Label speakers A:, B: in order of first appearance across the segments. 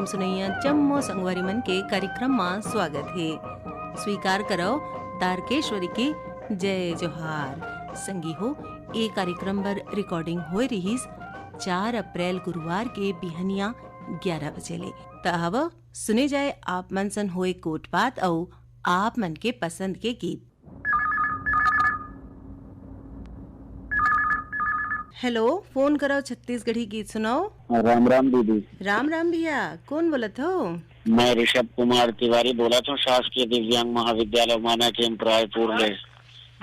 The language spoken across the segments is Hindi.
A: कार्यक्रम सुनैया जम्मो संगवारी मन के कार्यक्रम में स्वागत है। स्वीकार करो तारकेश्वरी की जय जोहार। संगी हो ए कार्यक्रम बर रिकॉर्डिंग होए रहीस 4 अप्रैल गुरुवार के बिहनिया 11 बजे ले। तब सुने जाए आप मन सन होए कोट बात और आप मन के पसंद के गीत। हेलो, फोन करो छत्तीसगढ़ी गीत सुनाओ।
B: राम राम दीदी।
A: राम राम भैया, कौन बोलत हो?
B: मैं ऋषभ कुमार तिवारी बोला था, शासकीय दिव्यांग महाविद्यालय माना केंद्र रायपुर ले।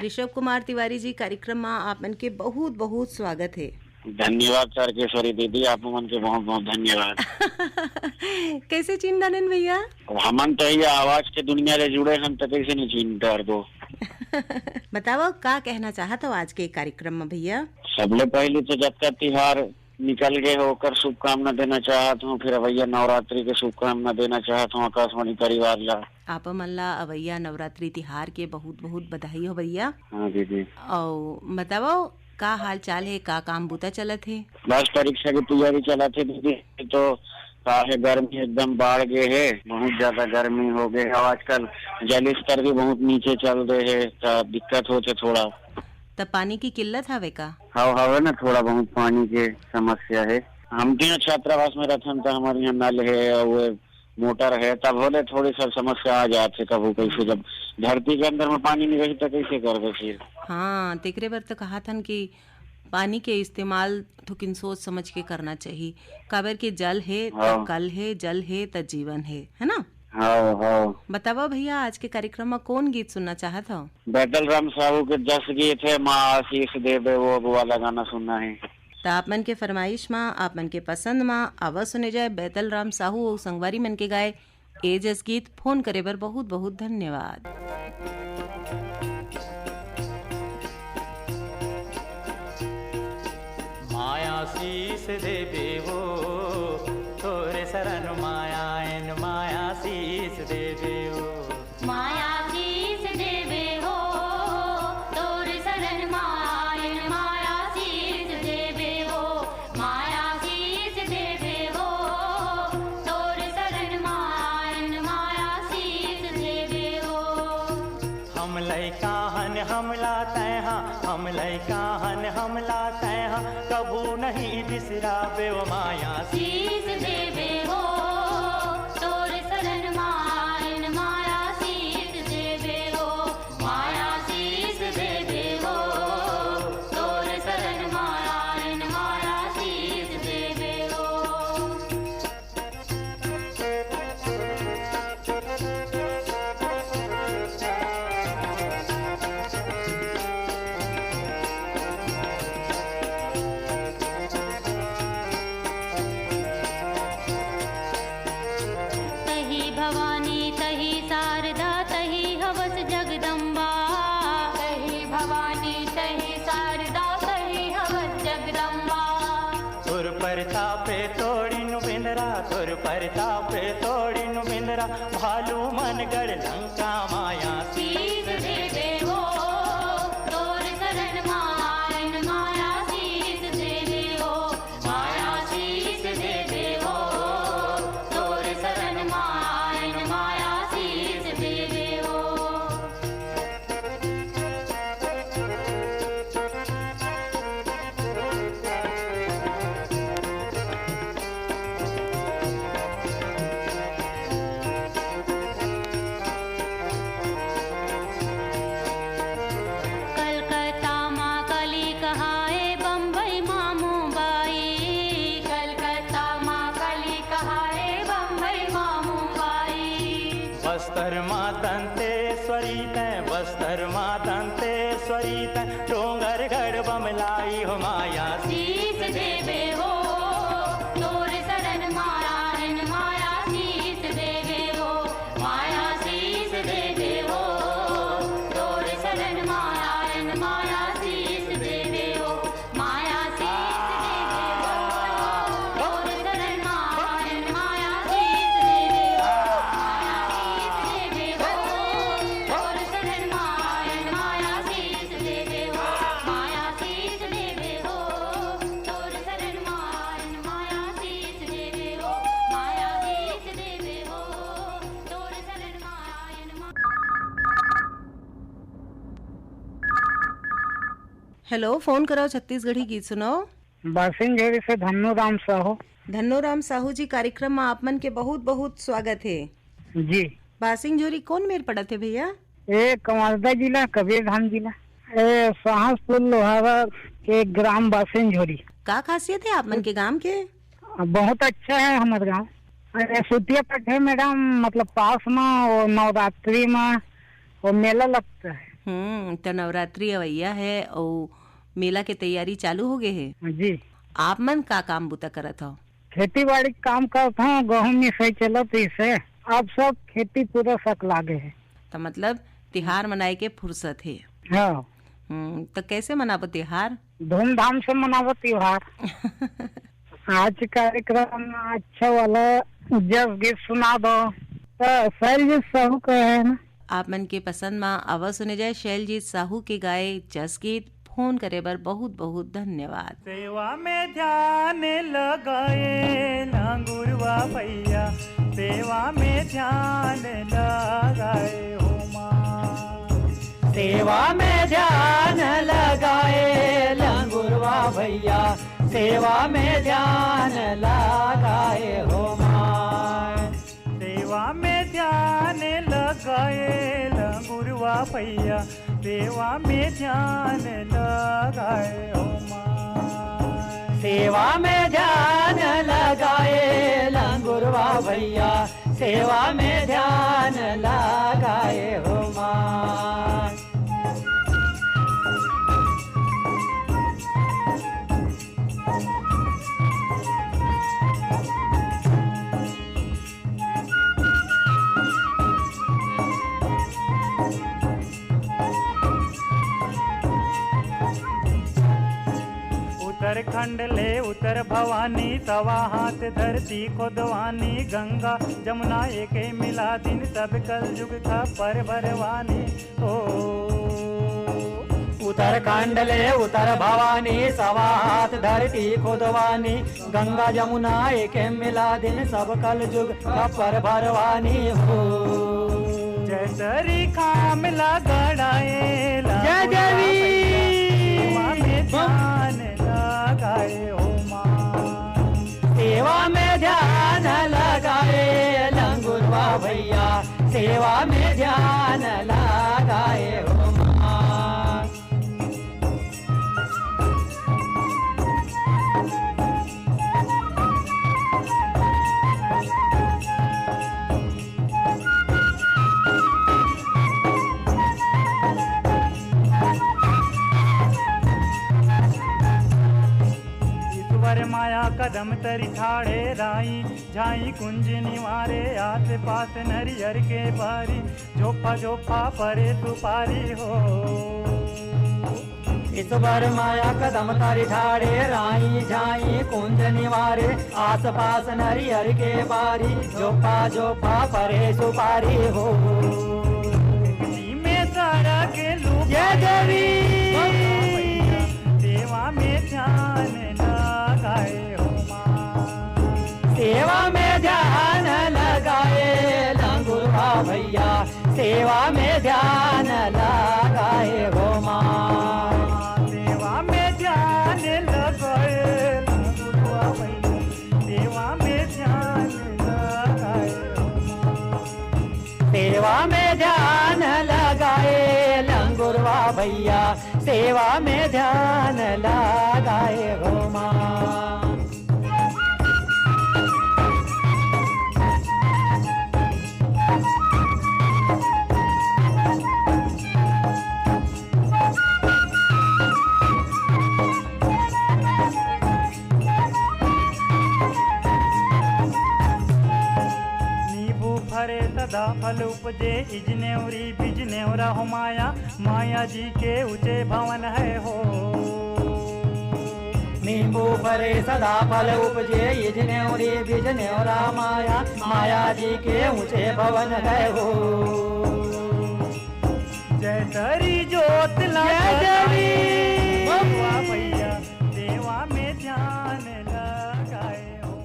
A: ऋषभ कुमार तिवारी जी, कार्यक्रम में आप मन के बहुत बहुत स्वागत है।
B: धन्यवाद तारकेश्वरी दीदी, आप मन के बहुत बहुत धन्यवाद।
A: कैसे चिन्ह दानन भैया?
B: हमन तो ये आवाज के दुनिया ले जुड़े हम तो कैसे नहीं चिन्ह डर दो।
A: बताओ का कहना चाहत हो आज के कार्यक्रम में भैया?
B: सबले पहले तो जब तक त्योहार निकल गए होकर शुभकामना देना चाहत हूँ। फिर भैया नवरात्रि के शुभकामना देना चाहत हूँ आकाशवाणी परिवार ला।
A: आप मन ला अवैया नवरात्रि तिहार के बहुत बहुत बधाई हो भैया।
B: हाँ दीदी।
A: और बताओ का हाल चाल है, का काम बूता चलत है?
B: बस परीक्षा की तैयारी चला थे दीदी। तो है गर्मी एकदम बढ़ गए है, बहुत ज्यादा गर्मी हो गए। आजकल जल स्तर भी बहुत नीचे चल रहे है, तो दिक्कत होते थोड़ा।
A: तब पानी की किल्लत हवे का?
B: हवे ना, थोड़ा बहुत पानी के समस्या है। हम तीन छात्रावास में रहते तो हमारे यहाँ नल है और मोटर है, तब होले थोड़ी सा समस्या आ जाती। कभी कैसे जब धरती के अंदर में पानी नहीं रही तो कैसे कर फिर?
A: हाँ, तेकरे बर तो कहा था कि पानी के इस्तेमाल थोकिन सोच समझ के करना चाहिए। काबर के जल है तो कल है, जल है तो जीवन है ना?
B: हाँ।
A: बताओ भैया, आज के कार्यक्रम में कौन गीत सुनना चाहत हो?
B: बैतल राम साहू के 10 गीत है, माँ आशीष दे दे, वो वाला गाना सुनना है।
A: तो आप मन के फरमाइश में, आप मन के पसंद में आवाज सुने जाए बैतल राम साहू और संगवारी मन के गाए ए जस गीत। फोन करे बर बहुत बहुत धन्यवाद।
C: माया शीस देवे हो तोरे शरण माया एन, माया शीस देवे हो,
D: माया शीस देवे हो तोरे शरण माया एन, माया शीस देवे हो, माया शीस देवे हो तोरे शरण माया एन, माया शीस देवे हो।
C: हम लैका हन हमला तैहा, हम लैका हन हमला तैहा, कबू नहीं बिसरावे वो माया
D: शीस देवे हो तोरे शरण माया एन, माया शीस देवे हो, माया शीस देवे हो तोरे शरण माया एन, माया शीस देवे हो। तही भवानी तही शारदा तही हवस जगदम्बा, तही भवानी तही शारदा तही हवस जगदम्बा।
C: तुर परतापे तोड़िनु बिंदरा, तुर परतापे तोड़िनु बिंदरा, भालू मन गढ़ लंका माया
D: शीस देवे हो तोरे शरण माया एन, माया शीस देवे हो, माया शीस देवे हो तोरे शरण माया एन, माया शीस देवे हो। कलकत्ता माँ कली कहाए, बम्बई माँ मुंबई, कलकत्ता माँ कली कहाए, बम्बई माँ मुंबई।
C: बस्तर माँ दंतेश्वरी तय, बस्तर माँ दंतेश्वरी तय, डोंगर गढ़ बमलाई हो माया
D: शीस देवे हो तोरे शरण माया एन, माया शीस देवे हो, माया शीस देवे हो तोरे शरण माया एन, माया शीस देवे हो, माया शीस देवे हो तोरे शरण माया एन, माया शीस देवे हो, माया शीस देवे हो तोरे शरण माया एन, माया शीस देवे हो, माया शीस देवे हो तोरे शरण माया एन, माया शीस देवे हो, माया शीस
A: हेलो, फोन कराओ छत्तीसगढ़ी गीत सुनाओ।
E: बासिंझेड़ी से धन्नो राम साहू।
A: धन्नो राम साहू जी, कार्यक्रम में आप मन के बहुत बहुत स्वागत है
E: जी।
A: बासिंझोरी कौन मेर पड़त है भैया?
E: ये कमालदा जिला, कबीरधाम जिला, साहसपुर लोहारा के ग्राम बासिंझोरी।
A: का खासियत है आप मन के गांव के?
E: बहुत अच्छा है हमारे गाँव। सुतिया पट है मैडम, मतलब पास में और नवरात्रि में और मेला लगता है।
A: तो नवरात्रि अवैया है और मेला के तैयारी चालू हो गए है
E: जी।
A: आप मन का काम बुता करत हो?
E: खेती बाड़ी काम करता हूँ, गेहूँ में सही चलत इसे। अब सब खेती पूरा सक लागे है।
A: तो मतलब तिहार मनाए के फुर्सत है।
E: हाँ।
A: तो कैसे मनाबो तिहार?
E: धूमधाम से मनावो त्योहार। आज कार्यक्रम अच्छा वाला जब गीत सुना दो तो शैलजीत साहू का है ना।
A: आप मन के पसंद में आवाज सुने जाए शैलजीत साहू के गाए जस गीत। फोन करे बर बहुत बहुत धन्यवाद।
C: सेवा में ध्यान लगाए लांगुरवा भैया, सेवा में ध्यान लगाए हो माँ। सेवा में ध्यान लगाए लांगुरवा भैया, सेवा में ध्यान लगाए हो माँ। सेवा में ध्यान लगाए लांगुरवा भैया, सेवा में ध्यान लगाए हो माँ। सेवा में ध्यान लगाए लांगुरवा भैया, सेवा में ध्यान लगाए हो माँ। उत्तरखंड ले उत्तर भवानी, तवा हाथ धरती खोदवानी, गंगा जमुना एके मिला दिन, सब कल युग का पर भरवानी हो। उत्तरखंड ले उत्तर भवानी, सवा हाथ धरती खोदवानी, गंगा जमुना एके मिला दिन, सब कल युग का पर भरवानी हो। जय सरी खाम लगाए जय देवी, ध्यान लगाए हो माँ। सेवा में ध्यान लगाए लंगुरवा भैया, सेवा में ध्यान लगाए हो माँ। माया कदम तरी ठाड़े राई, झाई कुंज निवारे, आस पास नरियर के बारी, झोपा झोपा परे सुपारी हो। इस बार माया कदम तारी ठाड़े राई, झाई कुंज निवारे, आस पास नरियर के बारी, झोपा झोपा परे सुपारी हो। में सारा के लू जय देवी, सेवा में ध्यान लगाए हो माँ। सेवा में ध्यान लगाए लंगुरवा भैया, सेवा में ध्यान लगाए हो माँ। सेवा में ध्यान लगाए लंगुरवा भैया, सेवा में ध्यान लगाए हो माँ। सेवा में ध्यान लगाए लंगुरवा भैया, सेवा में ध्यान लगाए हो माँ। फरे सदा फल उपजे, इजनेवरी बिजनेवरा हो माया, माया जी के ऊंचे भवन है हो। नींबू फरे सदा फल उपजे, इजनेवरी बिजनेवरा माया, माया जी के ऊंचे भवन है हो। जय तरी ज्योत लगाए भैया, सेवा में ध्यान लगाए हो।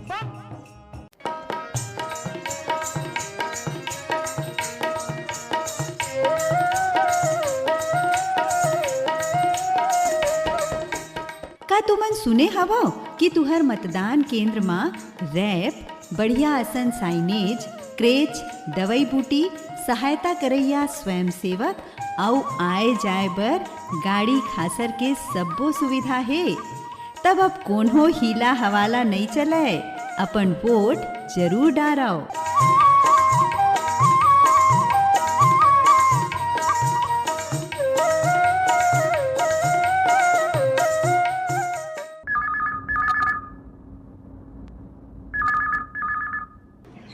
F: का तुमन सुने हवो कि तुहर मतदान केंद्र में रैप, बढ़िया असन साइनेज, क्रेच, दवाई बूटी, सहायता करैया स्वयं सेवक और आए जाए बर गाड़ी खासर के सब्बो सुविधा है। तब अब कोनो हीला हवाला नहीं चले, अपन वोट जरूर डारो।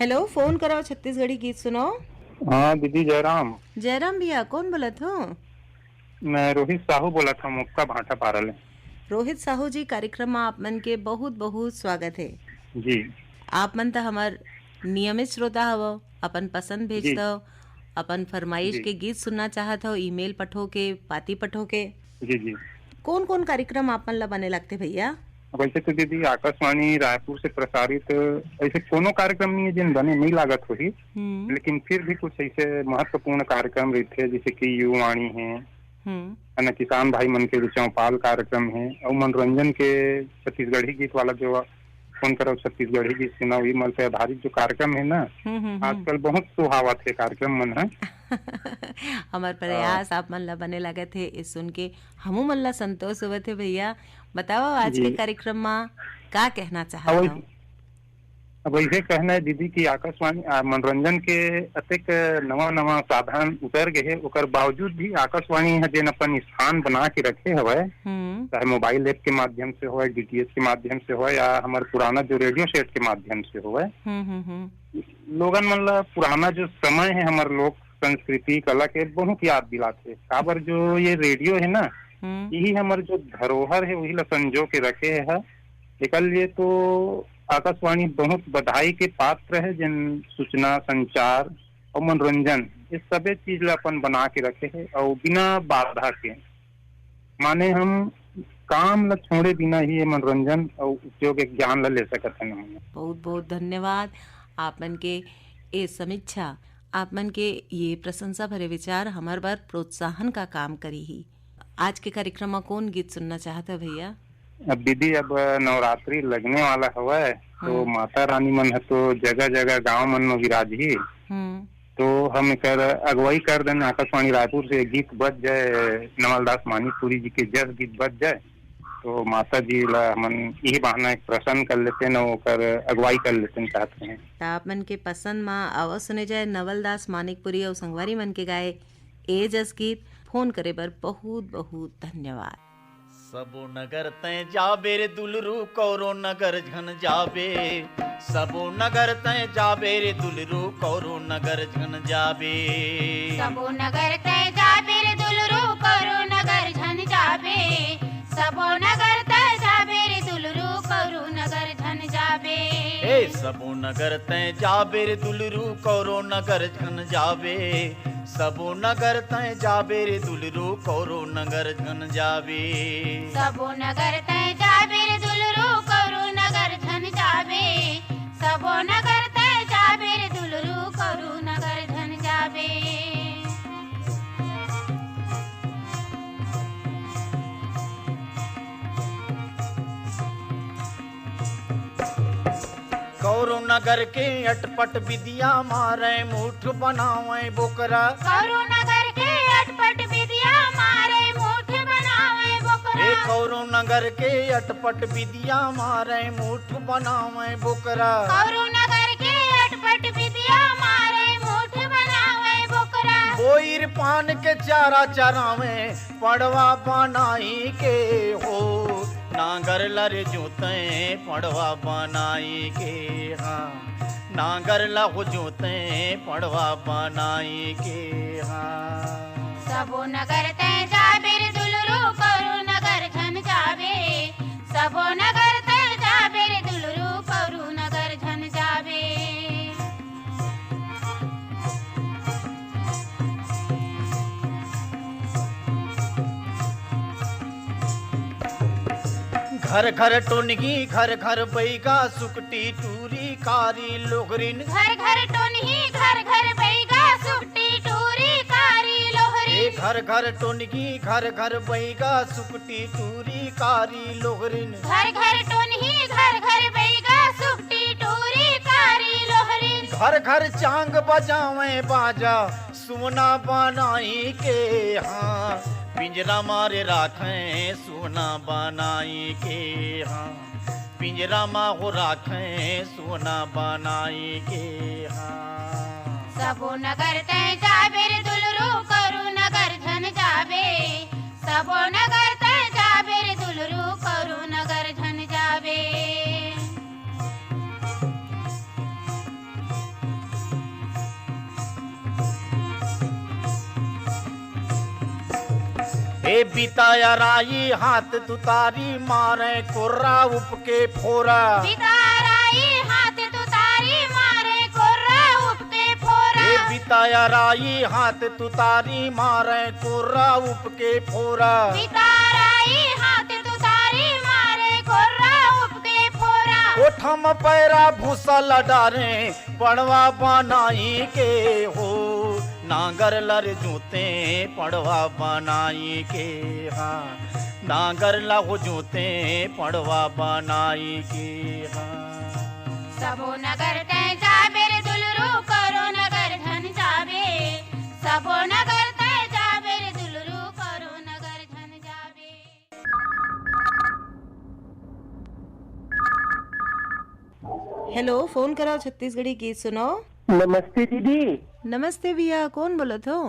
A: हेलो, फोन कराओ छत्तीसगढ़ी गीत सुनाओ।
G: हाँ दीदी जयराम।
A: जयराम भैया, कौन बोलत हो?
G: मैं रोहित साहू बोला था, मुक्का भाटा पारल।
A: रोहित साहू जी, कार्यक्रम में आप मन के बहुत बहुत स्वागत है
G: जी।
A: आप मन तो हमार नियमित श्रोता हवो, अपन पसंद भेजते हो, अपन फरमाइश
G: जी।
A: के गीत सुनना चाहत हो, ईमेल पठो के, पाती पठो के।
G: जी जी।
A: कौन कौन कार्यक्रम आप मन ला बने लगते भैया?
G: वैसे तो दीदी आकाशवाणी रायपुर से प्रसारित ऐसे कोनो कार्यक्रम नहीं है जिन बने नहीं लागत हुई, लेकिन फिर भी कुछ ऐसे महत्वपूर्ण कार्यक्रम रहते हैं, जैसे कि युवाणी है, है किसान भाई मन के चौपाल कार्यक्रम है, और मनोरंजन के छत्तीसगढ़ी गीत वाला जो फोन करो छत्तीसगढ़ी गीत सुनाओ, ये मन पे आधारित जो कार्यक्रम है ना, आजकल बहुत सुहावत है कार्यक्रम मन है।
A: हमार प्रयास आप मन ला बने लगे थे, इस सुन के हमू मन ला संतोष हुए थे भैया। बताओ आज के कार्यक्रम में का कहना चाहते हो?
G: अब ऐसे कहना है दीदी की आकाशवाणी मनोरंजन के अतेक नवा नवा साधन उतर गए है, ओकर बावजूद भी आकाशवाणी है जेन अपन स्थान बना के रखे हवे, चाहे मोबाइल ऐप के माध्यम से हो, डीटीएच के माध्यम से हो, या हमारे पुराना जो रेडियो सेट के माध्यम से हो। लोगन मतलब पुराना जो समय है, हमारे लोक संस्कृति कला के बहुत याद दिलाते। काबर जो ये रेडियो है ना, यही हमारे जो धरोहर है वही ला संजो के रखे है। एक लिए तो आकाशवाणी बहुत बधाई के पात्र है, जिन सूचना, संचार और मनोरंजन इस सभी चीज ला अपन बना के रखे है, और बिना बाधा के, माने हम काम ला छोड़े बिना ही मनोरंजन और उपयोग ज्ञान ला ले सकते हैं।
A: बहुत बहुत धन्यवाद आप मन के ये समीक्षा, आप मन के ये प्रशंसा भरे विचार हमार बार प्रोत्साहन का काम करी ही। आज के कार्यक्रम में कौन गीत सुनना चाहते हो भैया?
G: अब दीदी अब नवरात्रि लगने वाला हुआ है, तो माता रानी मन है तो जगह जगह गांव मन में विराजी, तो हम कर अगुवाई कर दें आकाशवाणी रायपुर से गीत बज जाए, नवलदास मानिकपुरी जी के जस गीत बज जाए, तो माता जी ला मन यही बहाना एक प्रसन्न कर लेते हैं, कर अगुवाई कर लेते हैं चाहते हैं।
A: आप मन के पसंद में आवाज सुने जाए नवलदास मानिकपुरी और संगवारी मन के गाए ए जस गीत। फोन करे बर बहुत बहुत धन्यवाद।
H: सबो नगर तय जाबे रे दुलरू, कौरो नगर झन जाबे, सबो नगर तय जाबे रे दुलरू, कौरो नगर झन जाबे,
D: सबो नगर तय जाबे रे दुलरू, कौरो नगर झन जाबे, सबो नगर तय जाबे रे दुलरू, कौरो नगर झन जाबे।
H: ए सबो नगर तय जाबे रे दुलरू, कौरो नगर झन जाबे, सबो नगर तय जाबे रे दुलरू, कौरो नगर झन जाबे,
D: सबो नगर तय जाबे रे दुलरू, कौरो नगर झन जाबे, सबो नगर तय जाबे रे दुलरू, कौरो नगर झन जाबे।
H: कौरो नगर के अटपट विदिया मारे, मुठ बनावे बोकरा,
D: कौरो नगर के अटपट विदिया मारे, मुठ बनावे बोकरा,
H: कौरो नगर के अटपट विदिया मारे, मुठ बनावे बोकरा,
D: कौरो नगर के अटपट विदिया मारे, मुठ बनावे बोकरा,
H: बोईर पान के चारा चरावे, पड़वा बनाई के हो, नांगर लर जोते पड़वा बनाई के, हाँ नांगर लहु जोते पड़वा बनाई के, हाँ।
D: सबो नगर तय जाबे रे दुलरू, कौरो नगर झन जाबे, सबो नगर तय जाबे रे दुलरू, कौरो नगर झन जाबे।
H: घर घर टोनगी, घर घर बैगा, सुकटी टूरी कारी लोहरिन,
D: घर घर टोनही, घर घर बैगा, सुकटी टूरी कारी लोहरी,
H: घर घर टोनगी घर घर बैगा सुकटी टूरी कारी लोहरिन
D: घर घर टोनही घर घर बैगा सुकटी टूरी कारी लोहरिन
H: घर घर चांग बजावे बाजा सुना बनाई के हाँ पिंजरा मारे राखें सोना बनाई के हाँ पिंजरा माँ हो राखें सोना बनाई के हाँ
D: सबो नगर तय जाबे रे दुलरू करू नगर धन जाबे सबो नगर तय जाबे रे दुलरू करू नगर धन जाबे
H: ए बिताया राई हाथ तुतारी मारे कोर्रा उपके फोरा
D: बिताराई हाथ तुतारी मारे कोर्रा उपके फोरा
H: ए बिताया राई हाथ तुतारी मारे कोर्रा उपके फोरा
D: बिताराई हाथ तुतारी मारे कोर्रा उपके फोरा
H: कोठम पैरा भूसा लडारे पड़वा बनाई के हो नांगर लर जूते पड़वा बनाई के हाँ नांगर ला हो जूते पड़वा बनाई के हाँ
D: सबो नगर तय जाबे रे दुलरू करो नगर धन जाबे सबो नगर तय जाबे रे दुलरू करो नगर धन जाबे
A: हेलो फोन कराओ छत्तीसगढ़ी गीत सुनो।
I: नमस्ते दीदी।
A: नमस्ते भैया, कौन बोलत हो?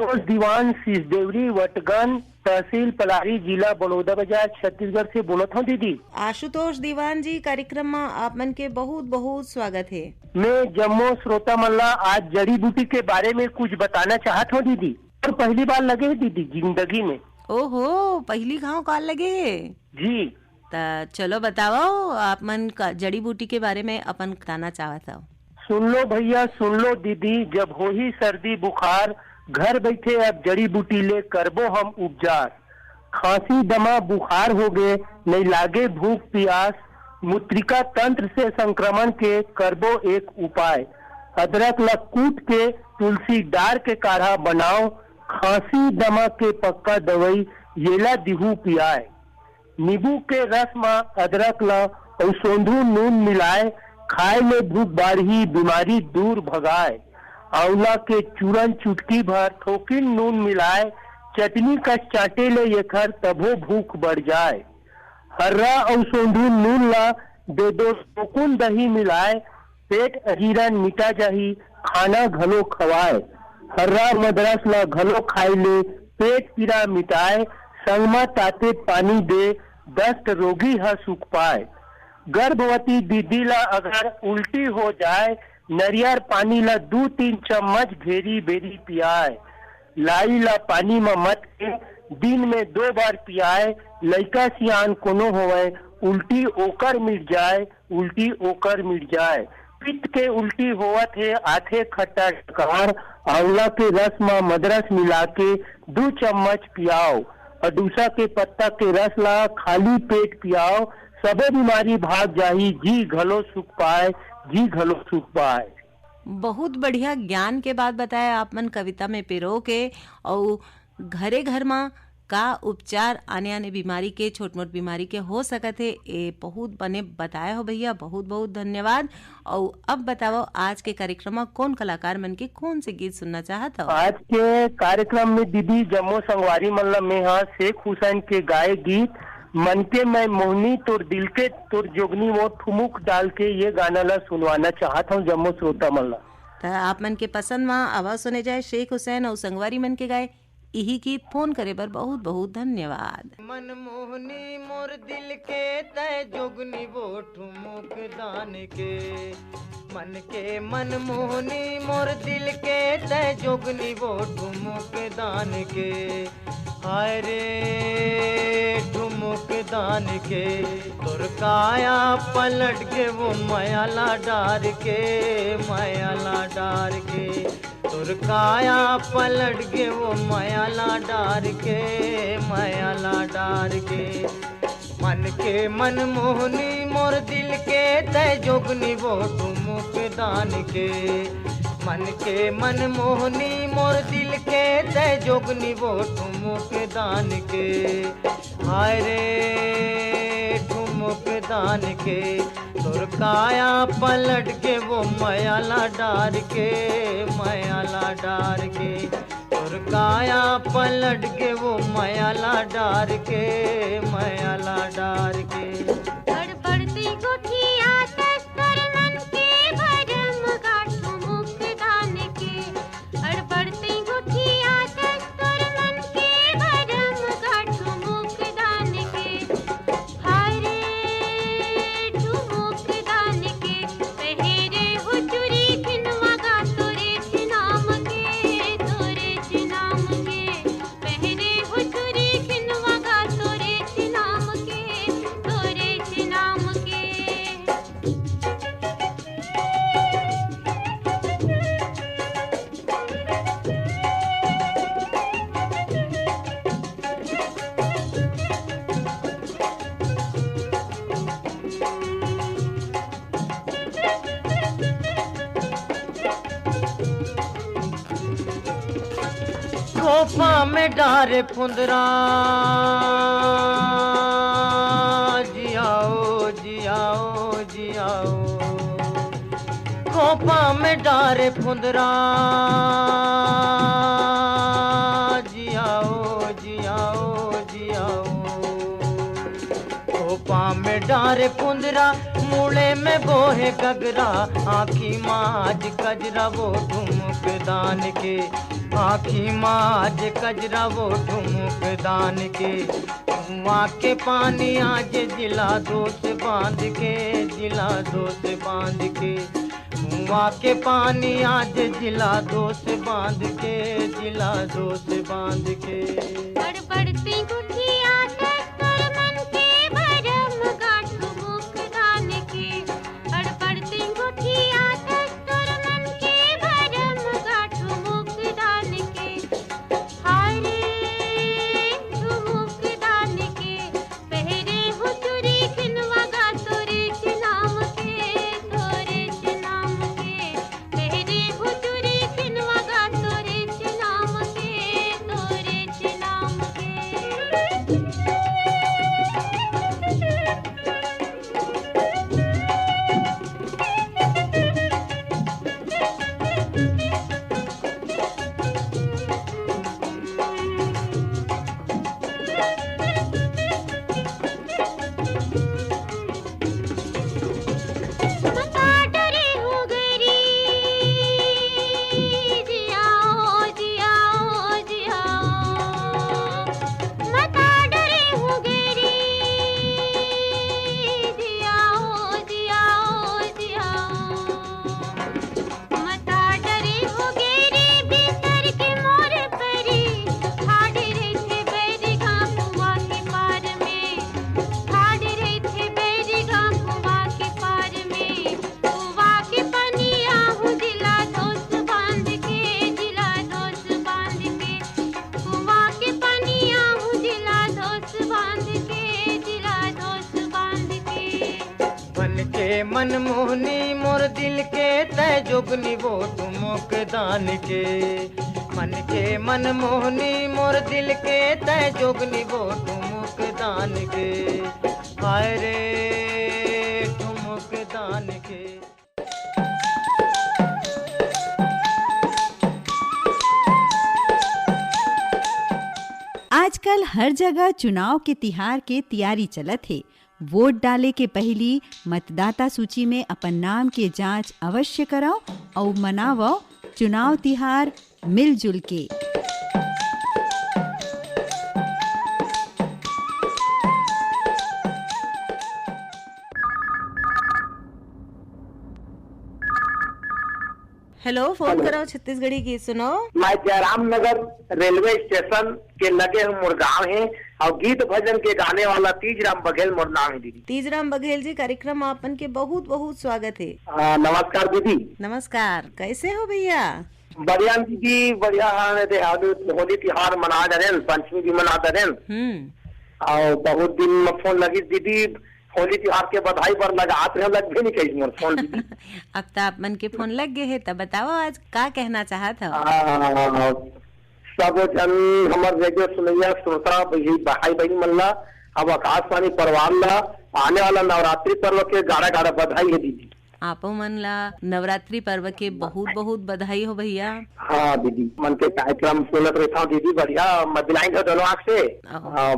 I: तो दीवान सिसदेवरी वटगन तहसील पलारी जिला बड़ौदा बाजार छत्तीसगढ़ से बोलत हूँ दीदी।
A: आशुतोष दीवान जी, कार्यक्रम में आप मन के बहुत बहुत स्वागत है।
I: मैं जम्मू श्रोता मल्ला आज जड़ी बूटी के बारे में कुछ बताना चाहत हूँ दीदी, और पहली बार लगे है दीदी जिंदगी में।
A: ओहो, पहली घाव काल लगे है
I: जी।
A: चलो बताओ आप मन का जड़ी बूटी के बारे में अपन बताना चाहत हो।
I: सुन लो भैया सुन लो दीदी, जब हो ही सर्दी बुखार घर बैठे अब जड़ी बूटी ले करबो हम उपचार। खांसी दमा बुखार हो गए नहीं लागे भूख प्यास, मूत्रिका तंत्र से संक्रमण के करबो एक उपाय। अदरक ला कूट के तुलसी डार के काढ़ा बनाओ, खांसी दमा के पक्का दवाई येला दिहू पियाए। नींबू के रस में अदरक ला और सोंधू नून मिलाए, खाए में भूख बाढ़ी बीमारी दूर भगाए। आंवला के चूरन चुटकी भर थोकिन नून मिलाए, चटनी का चाटे ले ये खर तभो भूख बढ़ जाए। हर्रा और सोंधू नून ला दे दो थोकुन दही मिलाए, पेट अजीरन मिटा जाही खाना घलो खवाए। हर्रा मदरस ला घलो खाए ले पेट पीड़ा मिटाए, संगमा ताते पानी दे दस्त रोगी ह सुख पाए। गर्भवती दीदी ला अगर उल्टी हो जाए, नरियर पानी ला 2-3 चम्मच भेरी भेरी पियाए। लाई ला पानी में मत के दिन में 2 बार पियाए। लड़का सियान कोनो होवे उल्टी ओकर मिट जाए, उल्टी ओकर मिट जाए। पित्त के उल्टी होवत है आथे खट्टा डकार, आंवला के रस में मदरस मिला के 2 चम्मच पियाओ। अडूसा के पत्ता के रस ला खाली पेट पियाओ, सबे बीमारी भाग जाही जी घलो सुख पाए, जी घलो सुख पाए।
A: बहुत बढ़िया ज्ञान के बात बताया आप मन कविता में पिरो के, और घरे घर में का उपचार आने आने बीमारी के छोट मोट बीमारी के हो सकत है, ये बहुत बने बताए हो भैया, बहुत बहुत धन्यवाद। और अब बताओ आज के कार्यक्रम में कौन कलाकार मन के कौन से गीत सुनना चाहत हो?
I: आज के कार्यक्रम में दीदी जम्मू संगवारी मल्ला में हाँ शेख हुसैन के गाए गीत मन के मैं मोहनी तुर दिल के तुर जोगनी वो ठुमुक डाल के ये गाना ला सुनवाना चाहता हूँ जम्मू श्रोता मल्ला।
A: तो आप मन के पसंद में आवाज सुने जाए शेख हुसैन और संगवारी मन के गाए यही गीत। फोन करे पर बहुत बहुत धन्यवाद।
H: मन मोहनी मोर दिल के तय जोगनी वो ठुमुक दान के, मन के मन मोहनी मोर दिल के तय जोगनी वो ठुमुक दान के। हाय रे ठुमुक दान के तोर काया पलट के वो मायाला डार के, मायाला डार के तोर काया पलट के वो मायाला डार के, मायाला डार के। मन के मन मोहनी मोर दिल के तय जोगनी वो ठुमुक दान के, मन के मन मोहनी मोर दिल के तय जोगनी वो ठुमुक दान के हाय रे ठुमुक दान के तोर काया पलट के वो मयाला डार के मयाला डार के तोर काया पलट के वो मयाला डार के मयाला डार के
D: गड़बड़ती गुठिया तस्कर मन के भरम गाठो मुख दान के गड़बड़ती गुठिया तस्कर मन के भरम गाठो मुख दान के हाय रे ठुमुक दान के पहरे हुजूरी खिनवा गा तोरे नाम के तोरे नाम के पहरे हुजूरी खिनवा गा तोरे नाम के तोरे नाम के
H: खोफा में डारे फुंदरा जियाओ जियाओ जियाओ खोफा में डारे फुंदरा जियाओ जियाओ जियाओ खोपा में डारे फुंदरा मूले में बोहे गगरा आँखी माज कजरा वो ठुमुक दान के आँखी माज कजरा वो ठुमुक दान के कुआं के पानी आज जिला दोष बांध के जिला दोष बांध के कुआं के पानी आज जिला दोष बांध के जिला दोष बांध के
D: गड़बड़ती गुठिया तस्कर मन के भरम गाठो मुख दान के गड़बड़ती गुठिया तस्कर मन के भरम गाठो मुख दान के हाय रे ठुमुक दान के पहरे हुजूरी खिनवा गा तोरे नाम के तोरे नाम के पहरे हुजूरी खिनवा गा तोरे नाम के तोरे नाम के मता डरे हो गरी जियाओ जियाओ जियाओ मता डरे हो गरी जियाओ जियाओ जियाओ मता डरे हो गरी भीतर के मोर परी ठाड़े रहे थे बैरी घाम कुआ के पार में ठाड़े रहे थे बैरी घाम कुआ के पार में कुआ के पनिया हूँ जिला दोस्त बांध के जिला दोस्त बांध के कुआ के पनिया हूँ जिला दोस्त बांध के जिला दोस्त बांध के
H: मन के मन मोहनी मोर दिल के तय जोगनी वो ठुमुक दान के मन के मन मोहनी मोर दिल के तय जोगनी वो ठुमुक दान के हाय रे ठुमुक दान के
F: आजकल हर जगह चुनाव के तिहार के तैयारी चलत है। वोट डाले के पहली मतदाता सूची में अपन नाम के जांच अवश्य कराओ और मनावो चुनाव तिहार मिलजुल के।
A: हेलो, फोन करो छत्तीसगढ़ी की सुनो।
I: मैं जयराम नगर रेलवे स्टेशन के लगे हम मुरगांव है और गीत भजन के गाने वाला तीजराम बघेल मोर नाम है दीदी।
A: तीजराम बघेल जी, कार्यक्रम आपन के बहुत बहुत स्वागत है।
I: नमस्कार दीदी।
A: नमस्कार, कैसे हो भैया?
I: बढ़िया दीदी, बढ़िया। होली त्योहार मना दे, पंचमी भी मना दे और बहुत दिन में फोन लगी दीदी। होली त्योहार के बधाई पर लगात रहे लग भी नहीं कही मोर फोन दीदी।
A: अब तो आप मन के फोन लग गए है, तब बताओ आज का कहना चाहत हो।
I: सब जन हमार रेडियो सुनैया श्रोता भाई बहन मन ला अब आकाशवाणी परिवार ला आने वाला नवरात्रि पर्व के गाढ़ा गाढ़ा बधाई है दीदी।
A: आपो मन ला नवरात्रि पर्व के बहुत बहुत बधाई हो भैया।
I: हाँ दीदी, मन के कार्यक्रम सुनत रहता हूँ दीदी, बढ़िया मदिलाई था दोनों आँख से।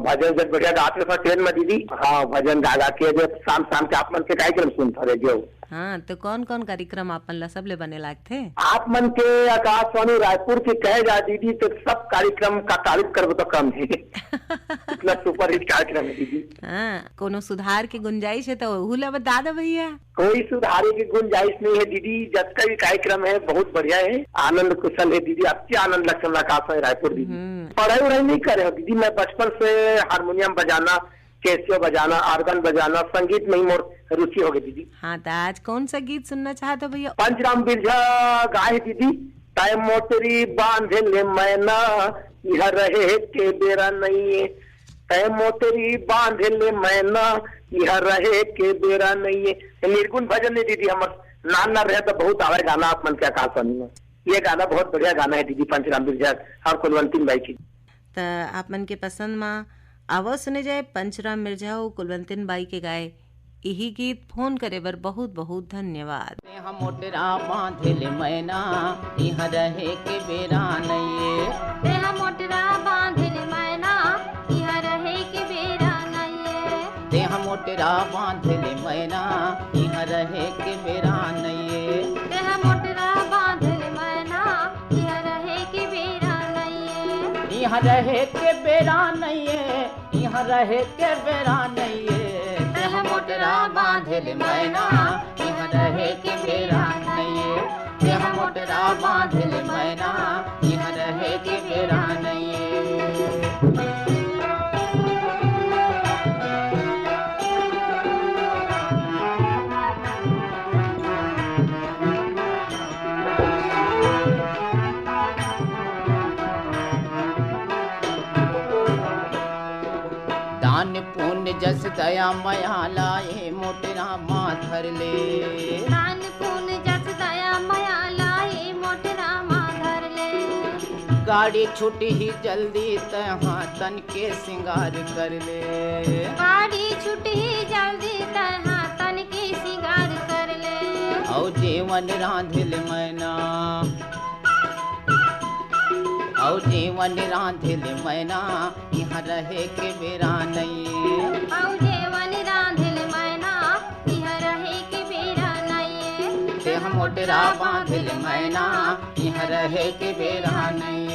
I: भजन जब बढ़िया गाते था ट्रेन में दीदी। हाँ भजन गा गा के जब शाम शाम के आप मन के कार्यक्रम सुनता रेडियो।
A: हाँ तो कौन कौन कार्यक्रम आप मन ला सब ले बने लागते?
I: आप मन के आकाशवाणी रायपुर के कहे जा दीदी तो सब कार्यक्रम का तारीफ करबो तो कम है। इतना सुपर हिट कार्यक्रम है दीदी।
A: हाँ कोनो सुधार के गुंजाइश है तो वहू ला बता दो भैया।
I: कोई सुधारे की गुंजाइश नहीं है दीदी, जब का भी कार्यक्रम है बहुत बढ़िया है, आनंद कुशल है दीदी। अच्छी आनंद लक्षण आकाशवाणी रायपुर दीदी। पढ़ाई वढ़ाई नहीं करे हो दीदी, मैं बचपन से हारमोनियम बजाना, कैसियो बजाना, आर्गन बजाना, संगीत में ही मोर रुचि हो गई दीदी।
A: हाँ तो आज कौन सा गीत सुनना चाहते हो भैया?
I: पंचराम बिरजा गाय दीदी। ताय मोटरी बांधे ले मैना यह रहे के बेरा नहीं, ताय मोटरी बांधे ले मैना यह रहे के बेरा नहीं है। निर्गुण भजन है दीदी, हमर नाम ना रहे तो बहुत आवे गाना आप मन के आकाशवाणी में। ये गाना बहुत बढ़िया गाना है दीदी, पंचराम बिरजा और कुलवंती बाई की।
A: तो आप मन के पसंद में आवो सुने जाए पंचराम मिर्जा और कुलवंतीन बाई के गाए यही गीत। फोन करे बर बहुत बहुत धन्यवाद।
J: हम मोटरा बांधिल मैना यहाँ रहे के बेरा नहीं,
D: हम मोटरा बांधिल मैना यहाँ रहे के बेरा नहीं,
J: ते हम मोटरा बांधिल मैना यहाँ रहे के बेरा नहीं,
D: हम मोटरा बांधिल मैना यहाँ रहे के बेरा नहीं,
J: यहाँ रहे के बेरा नहीं है, यहाँ रहे के बेरा नहीं है। ते हम मोटरा बांधिल मैना यहाँ रहे के बेरा नहीं है, ते हम मोटरा बांधिल मैना यहाँ रहे के बेरा नहीं है। दान पुण्य जस दया मया लाए मोटरा माधर ले,
D: दान पुण्य जस दया मया लाए मोटरा माधर ले,
J: गाड़ी छुटी ही जल्दी तहाँ तन के सिंगार कर ले,
D: गाड़ी छुटी जल्दी तहाँ तन के सिंगार कर ले,
J: औ जीवन रांधिल मैना, औ जीवन रांधिल मैना यहाँ रहे के बेरा नहीं,
D: औ जीवन रांधिल मैना यहाँ रहे के बेरा नहीं,
J: ते हम मोटरा बांधिल मैना यहाँ रहे के बेरा नहीं।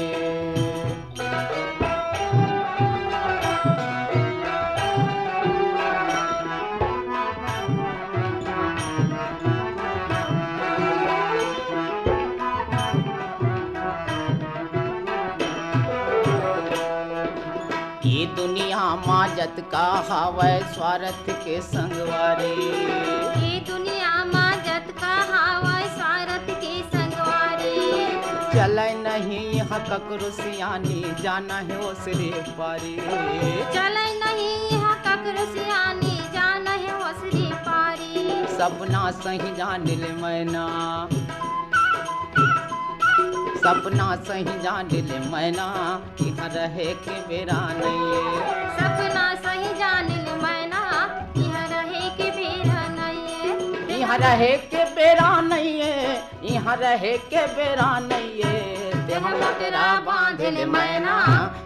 J: ये दुनिया माजत का हवै स्वार्थ के संगवारे,
D: ये दुनिया माजत का हवा स्वार्थ के संगवारे,
J: चलै नहीं यहाँ ककरो सियानी जाना है ओसरे पारी,
D: चलै नहीं यहाँ ककरो सियानी जाना है ओसरे पारी,
J: सपना सही जानिल मैना, सपना सही जानिल मैना यहाँ रहे के बेरा नहीं है,
D: सपना सही जानिल मैना यहाँ रहे के बेरा नहीं है,
J: यहाँ रहे के बेरा नहीं है, यहाँ रहे के बेरा नहीं है। ते हम मोटरा बांधिल मैना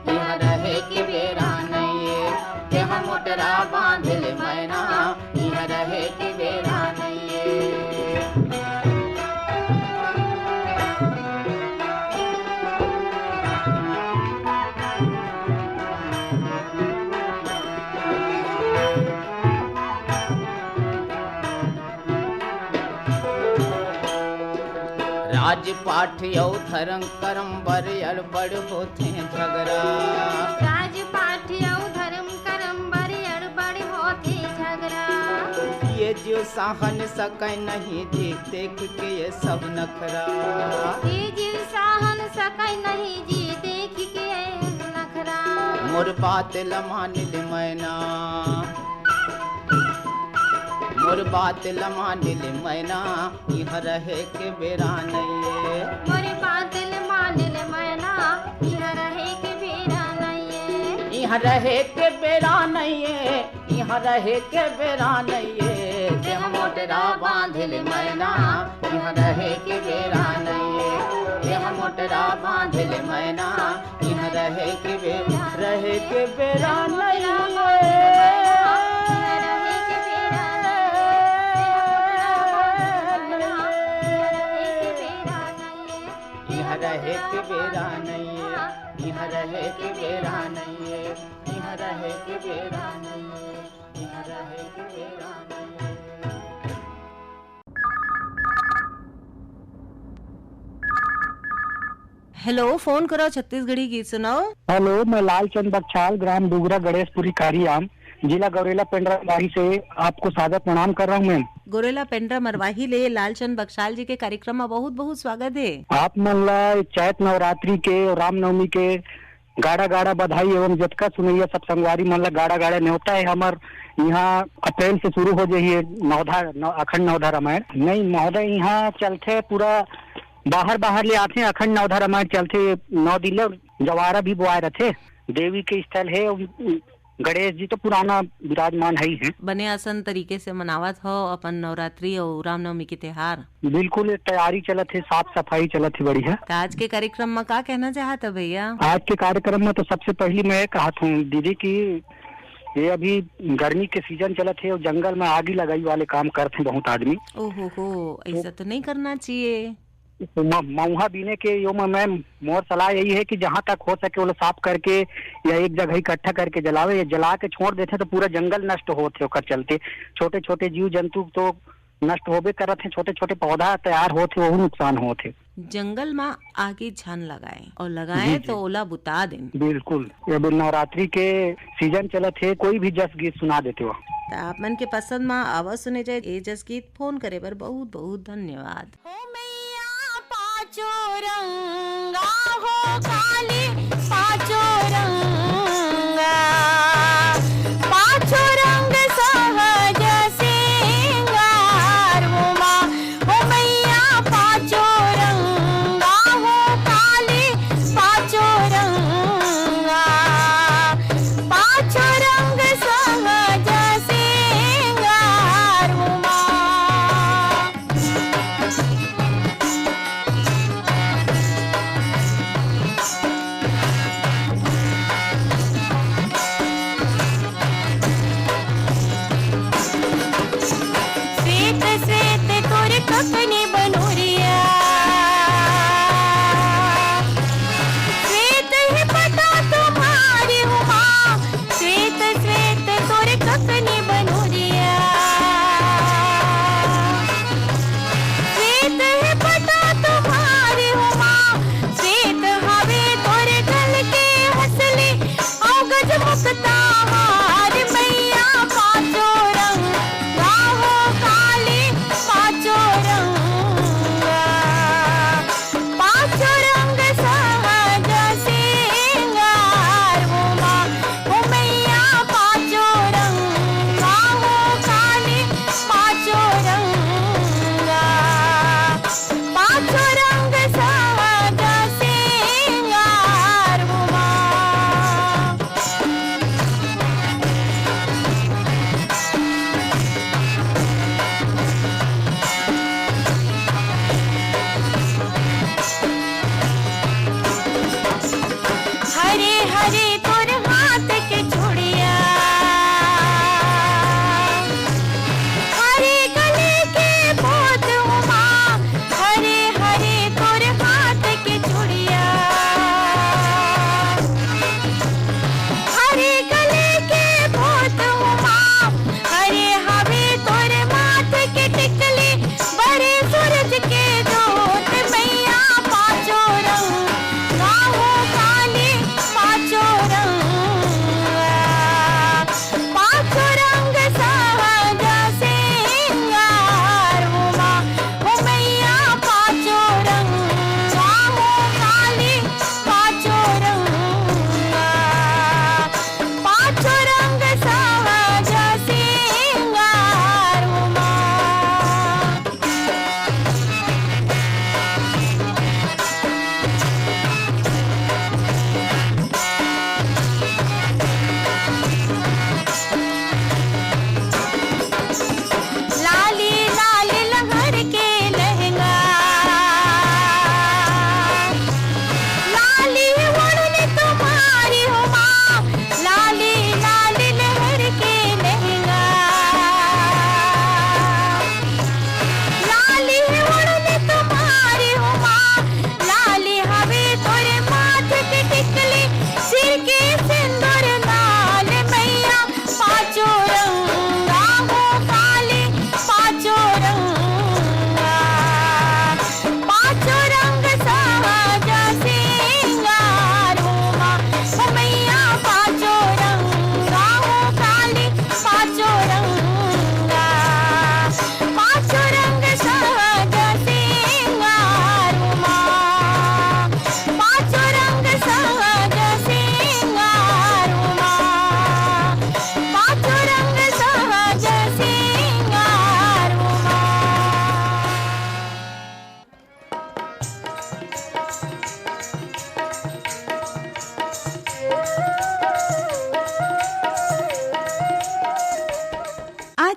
J: यहाँ रहे के बेरा नहीं है, ते हम मोटरा बांधिल मैना यहाँ रहे के बेरा नहीं है। राजपाठ यौ धर्म करम बर अड़बड़ होते झगड़ा,
D: राजपाठ यौ धर्म करम बर अड़बड़ होते झगड़ा,
J: ये जो सहन सकै नहीं जी देख के ये सब नखरा,
D: ये जो सहन सकै नहीं जी देख के नखरा,
J: मोर बात लमानिल मैना, मोर बात लमान ले मैना यहाँ रहे के बेरा नहीं
D: मोरे बादल मान ले मैना यहाँ रहे के बेरा नहीं
J: यहाँ रहे के बेरा नहीं यहाँ रहे के बेरा नहीं देह मोटरा बांध ले मैना यहाँ रहे के बेरा नहीं देह मोटरा बांध ले मैना यहाँ रहे के बेरा यहाँ रहे के बेरा नहीं यहाँ रहे के बेरा नहीं यहाँ रहे के बेरा नहीं यहाँ रहे के बेरा नहीं।
A: हेलो, फोन करो छत्तीसगढ़ी गीत सुनाओ।
K: हेलो, मैं लालचंद बख्शाल, ग्राम डुगरा, गणेशपुरी, कारियाम, जिला गौरेला पेंड्रा मरवाही से आपको सादर प्रणाम कर रहा हूँ मैम।
A: गोरेला पेंड्रा मरवाही ले लालचंद बख्शाल जी के कार्यक्रम में बहुत बहुत स्वागत है।
K: आप मन ला चैत नवरात्रि के और रामनवमी के गाड़ा गाड़ा बधाई एवं जतका सुनैया सब संगवारी मन ला गाड़ा गाड़ा न्योता है। हमार यहाँ अप्रैल से शुरू हो जाइए अखंड नवधा रामायण। नहीं महोदय, यहाँ चलते पूरा बाहर ले आते हैं। अखंड नवधा रामायण चलते 9 दिन जवारा भी बोआए रहते। देवी के स्थल है, गणेश जी तो पुराना विराजमान है ही है।
A: बने आसन तरीके से मनावत हो अपन नवरात्रि और रामनवमी के त्योहार।
K: बिल्कुल तैयारी चलत है, साफ सफाई चलत है बढ़िया।
A: आज के कार्यक्रम में क्या कहना चाहता भैया?
K: आज के कार्यक्रम में तो सबसे पहले मैं कहा था दीदी की ये अभी गर्मी के सीजन चलत है और जंगल में आग लगाई वाले काम करते हैं बहुत आदमी।
A: ओहो, ऐसा तो नहीं करना चाहिए।
K: मऊहा बीने के यो में मोर सलाह यही है कि जहाँ तक हो सके वो साफ करके या एक जगह इकट्ठा करके जलावे। या जला के छोड़ देते तो पूरा जंगल नष्ट होते होकर चलते। छोटे छोटे जीव जंतु तो नष्ट होबे करते हैं, छोटे छोटे पौधा तैयार होते वो नुकसान होते।
A: जंगल में आगे छान लगाए और लगाए तो ओला बुता दें।
K: बिल्कुल, अब नवरात्रि के सीजन चलत है, कोई भी जस गीत सुना देते हो।
A: आप मन के पसंद में आवाज सुने जाए ए जस गीत। फोन करे पर बहुत बहुत धन्यवाद।
D: पाँचो रंगा हो काली पाँचो रंगा, पाँचो रंग सहज सिंगार उमा हो मैया पाँचो रंगा हो काली पाँचो रंगा, पाँचो रंग सहज सिंगार उमा।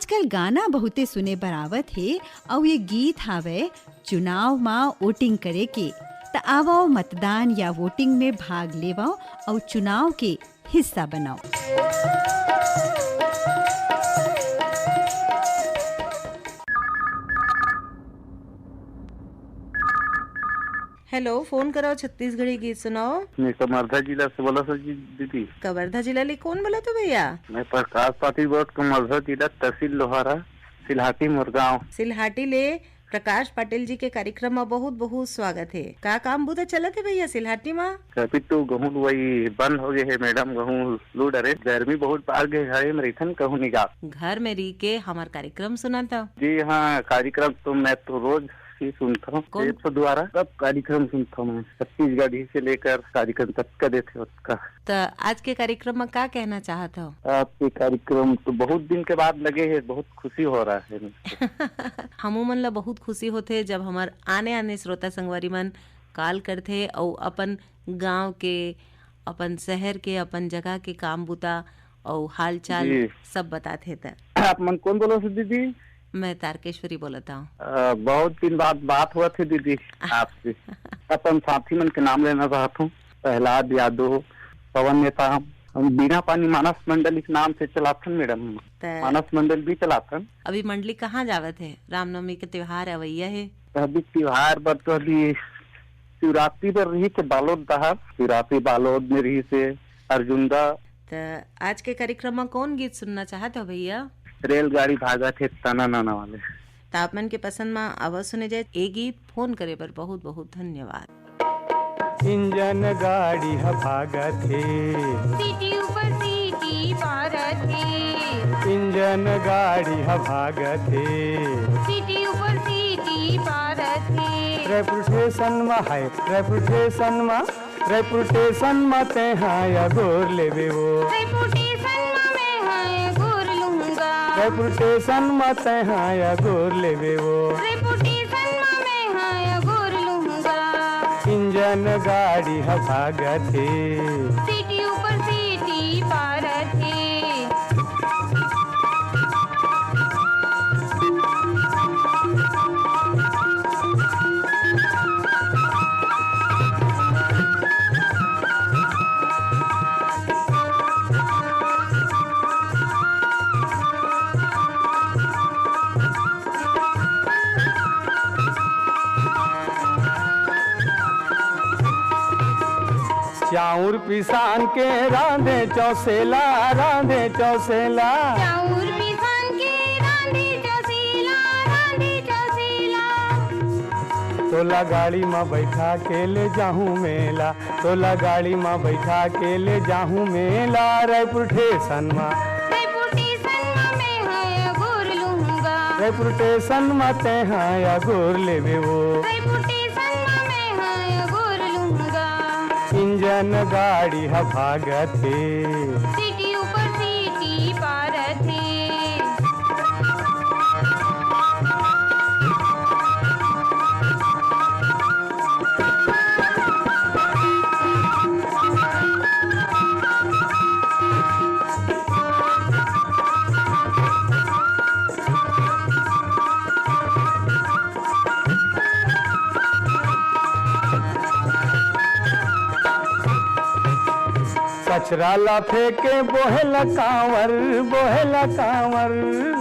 F: आजकल गाना बहुते सुने बर आवत है और ये गीत हावे चुनाव में वोटिंग करे के। त आवो मतदान या वोटिंग में भाग लेवाओ और चुनाव के हिस्सा बनाओ।
A: हेलो, फोन कराओ छत्तीसगढ़ी गीत सुनाओ।
L: मैं कवर्धा जिला से बोला सर जी दीदी।
A: कवर्धा जिला ले कौन बोला तो भैया?
L: मैं प्रकाश पाटिल बोल कवर्धा जिला तहसील लोहारा सिलहाटी मुरगांव।
A: सिलहाटी ले प्रकाश पाटिल जी के कार्यक्रम में बहुत बहुत स्वागत है। का काम बुधा चलत है भैया सिलहाटी में?
L: कभी तो गेहूँ वही बंद हो गए है मैडम, गेहूँ लूट रहे, गर्मी बहुत बाढ़ गए घरे में रही कहूँ नहीं जा।
A: घर में रह के हमार कार्यक्रम सुना था
L: जी हाँ, कार्यक्रम तो मैं तो रोज ही सुनता हूँ द्वारा, सब कार्यक्रम सुनता हूँ मैं, छत्तीसगढ़ से लेकर कार्यक्रम तक का देते उसका।
A: तो आज के कार्यक्रम में क्या कहना चाहता हो?
L: आपके कार्यक्रम तो बहुत दिन के बाद लगे है, बहुत खुशी हो रहा है।
A: हमू मन ला बहुत खुशी होते जब हमार आने आने श्रोता संगवारी मन कॉल करते और अपन गांव के, अपन शहर के, अपन जगह के काम बुता और हाल चाल सब बताते थे।
L: आप मन कौन बोलो दीदी?
A: मैं तारकेश्वरी बोलता हूँ।
L: बहुत दिन बाद बात हुआ थी दीदी आपसे। अपन साथी मन के नाम लेना चाहता हूँ, प्रहलाद यादव, पवन नेता, हम बिना पानी मानस मंडल इस नाम से चलाथन मैडम। मानस मंडल भी चलाथन।
A: अभी मंडली कहाँ जावत है? रामनवमी के त्योहार अवैया है।
L: अभी त्योहार पर तो अभी शिवरात्रि पर रही के बालोद दहार, शिवरात्रि बालोद में रही से अर्जुनदा।
A: आज के कार्यक्रम में कौन गीत सुनना चाहते हो भैया?
L: रेलगाड़ी भागा थे तना नाना वाले।
A: तापमान के पसंद में आवाज सुने जाए ए गीत। फोन करे पर बहुत बहुत धन्यवाद।
M: इंजन गाड़ी भागत है,
D: सीटी ऊपर सीटी पारत है।
M: इंजन गाड़ी भागत है,
D: सीटी ऊपर सीटी पारत है।
M: रेपुटेशन में है, रेपुटेशन में ते हाँ गोर लेवे वो। रेपुटेशन मत है गोर लेवे वो।
D: रेपुटेशन में है गोर लूंगा।
M: इंजन गाड़ी भागत है,
D: सीटी ऊपर सीटी पारत है।
M: चाउर पिसान के रांधे चौसेला, रांधे चौसेला।
D: चाउर पिसान के रांधे चौसेला, रांधे चौसेला।
M: तोला गाड़ी में बैठा के ले जाहूँ मेला, तोला गाड़ी में बैठा के ले जाहूँ मेला। रेपुटेशन में,
D: रेपुटेशन में है गोर लूंगा।
M: रेपुटेशन में ते हाँ गोर लेवे वो। इंजन गाड़ी भागत है,
D: सीटी ऊपर सीटी पारत है।
M: कचरा ला फेंके बोहेला कांवर, बोहेला कांवर।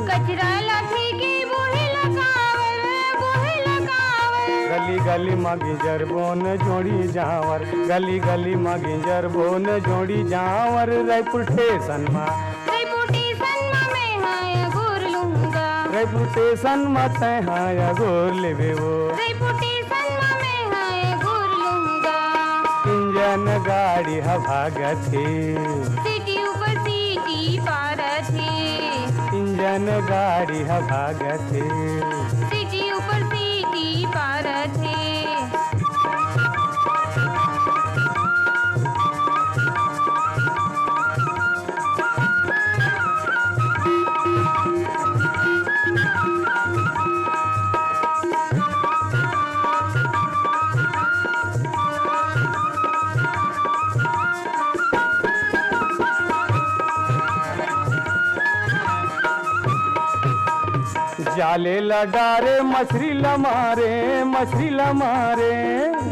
D: कचरा ला फेंके बोहेला कांवर, बोहेला कांवर।
M: गली गली में गिंजर बोन जोड़ी जावर, गली गली में गिंजर बोन जोड़ी जावर। रेपुटेशन में,
D: रेपुटेशन में है गोर लूंगा।
M: रेपुटेशन में ते हाँ गोर लेवे वो। इंजन गाड़ी भागत है,
D: सीटी ऊपर सीटी पारत है।
M: इंजन गाड़ी भागत है,
D: सीटी ऊपर सीटी पारत है।
M: जाले ला डारे मछली ला मारे मछली ला मारे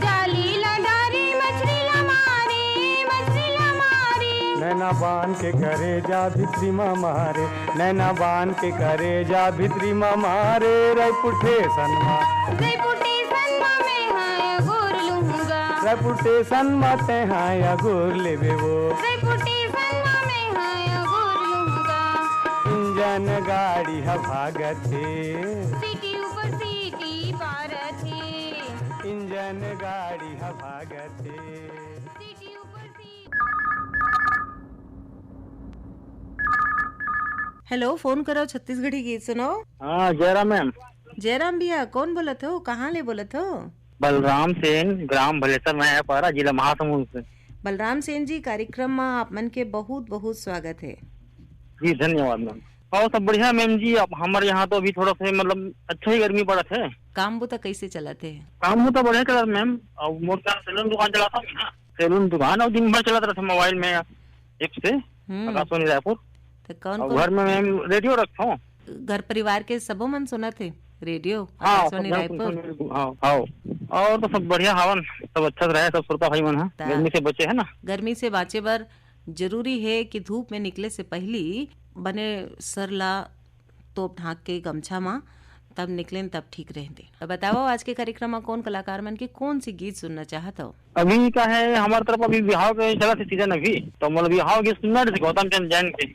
D: जाली लडारी मछली ला मारे मछली ला मारे
M: नैना बान के करे जा भित्री मा मारे नैना बान के करे जा भित्री मा मारे रायपुर स्टेशन मा रायपुर स्टेशन में ते हाया गोर लेबे वो इंजन गाड़ी है भागत
D: सीटी ऊपर सीटी पारत है
M: इंजन गाड़ी है भागत
D: सीटी ऊपर सीटी।
A: हेलो, फोन करो छत्तीसगढ़ी गीत सुनो।
L: हाँ जयराम मैम।
A: जयराम भैया, कौन बोलत हो, कहाँ ले बोलत हो?
L: बलराम सेन, ग्राम भलेसर में है पारा, जिला महासमुंद से।
A: बलराम सेन जी, कार्यक्रम में आप मन के बहुत बहुत स्वागत है।
L: जी धन्यवाद मैम। और सब बढ़िया मैम जी। अब हमारे यहाँ तो अभी थोड़ा सा मतलब अच्छा ही गर्मी पड़त है।
A: काम बुता कैसे चलते है?
L: काम हो तो बढ़िया चलत मैम। और मोर का सैलून दुकान चलाता हूँ ना, सैलून दुकान, और दिन भर चलाता रहता मोबाइल में ऐप से आकाशवाणी रायपुर।
A: तो कौन
L: और घर में मैम रेडियो रखता हूँ।
A: घर परिवार के सबो मन सुना थे रेडियो
L: हाँ,
A: आकाशवाणी रायपुर।
L: हाँ। और तो सब बढ़िया हवन, सब अच्छा रहे, सब श्रोता भाई मन है। गर्मी से बचे है ना।
A: गर्मी से बाचे बर जरूरी है कि धूप में निकले से पहले बने सरला तोप ढाक के गमछा में तब निकले, तब ठीक रहते। तो बताओ आज के कार्यक्रम में कौन कलाकार मन के कौन सी गीत सुनना चाहते हो?
L: अभी का है हमारे तरफ अभी बिहार के चला थे सीजन अभी, तो मतलब बिहार गीत सुनना रहे गौतम चंद जैन के,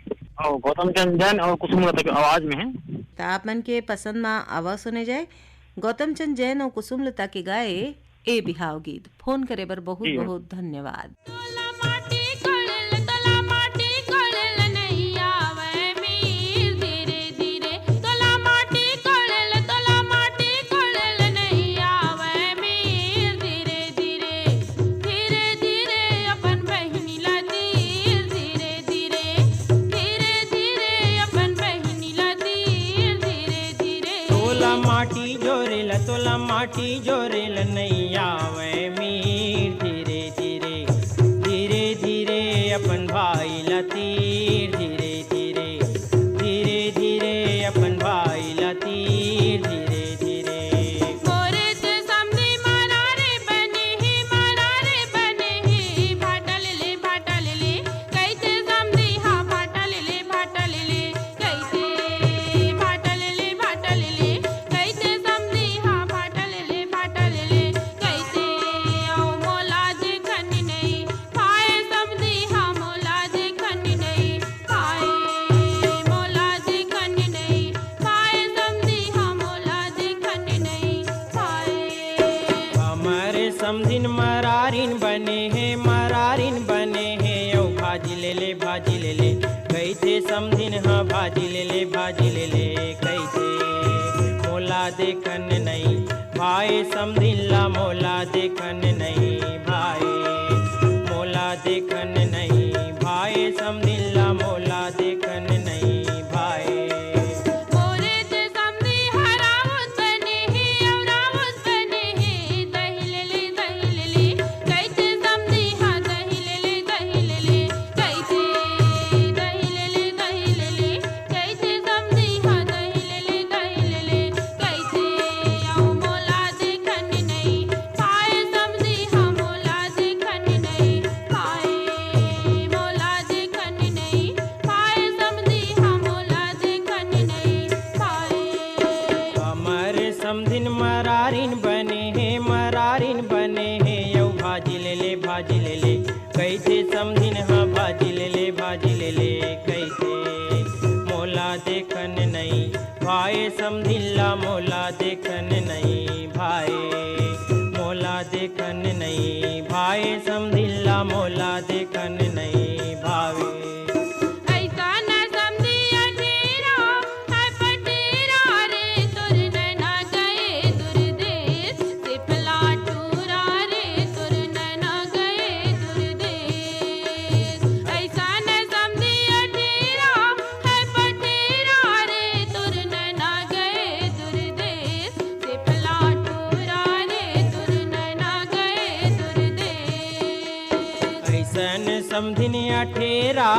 L: और गौतम चंद जैन और कुसुमलता की आवाज में है।
A: तो आप मन के पसंद में आवाज सुने जाए गौतम चंद जैन और कुसुमलता के गाए ए बिहाव गीत। फोन करे बर बहुत बहुत धन्यवाद।
N: तोला माटी जोरेल नहीं आवे मीर धीरे धीरे धीरे धीरे अपन भाई ला तीर धीरे धीरे धीरे धीरे अपन भाई ला तीर धीरे धीरे।
D: मोरे ते समधी मरारे बने ही भाटल ले कैसे समधी हाँ भाटल ले कैसे भाटल ले कैसे समधी हाँ भाटल ले कैसे आओ मोला देखन नहीं पाए समधी हाँ मोला देखन नहीं पाए मोला देखन नहीं पाए समधी हाँ मोला देखन नहीं पाए।
N: हमारे समधिन मरारिन बने हैं ओ भाजी ले ले कैसे समधिन हाँ भाजी ले ले कैसे मोला देखन नहीं भाई समधिन ला मोला देखन नहीं भाई मोला देखन नहीं भाई समधिन ला मोला देखन नहीं भाई।
D: मोरे ते समधी हरावत बने ही दहिले ले कैसे समधी हाँ दहिले ले कैसे दहिले ले कैसे समधी हाँ दहिले ले कैसे आओ मोला देखन नहीं पाए समधी हाँ मोला देखन नहीं पाए मोला देखन नहीं पाए समधी हाँ मोला देखन नहीं पाए।
N: हमारे समधिन मरारिन बने हैं यौ भाजी ले ले कैसे समधिन हाँ भाजी ले ले कैसे मोला देखन नहीं भाई समधिन ला मोला देखन नहीं भाई मोला देखन नहीं भाई समधिन ला मोला देखन नहीं भावे।
D: ऐसा न समधी अठेरा है पटेरा रे तुर नैना गए दूर देश से पलाटूरा रे तुर नैना गए दूर देश। ऐसा न समधी अठेरा है पटेरा रे तुर नैना गए दूर देश से पलाटूरा रे तुर नैना गए दूर देश।
N: ऐसन समधिन अठेरा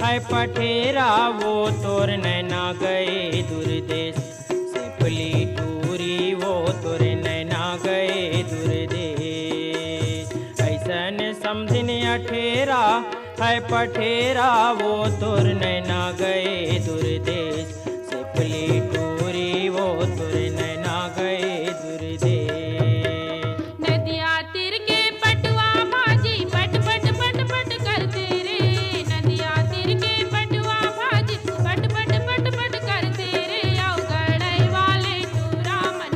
N: है पठेरा वो तोर नैना गए दूर देश से पठेरा वो तुर नैना गए दुर्देश सिपली टूरी वो तुर नैना गए दुर्देश।
D: नदिया तीर के पटवा भाजी पट पट पट पट करते रे, नदिया तीर के पटवा भाजी पट पट पट पट करते रे, आओ गड़ई वाले टूरा मन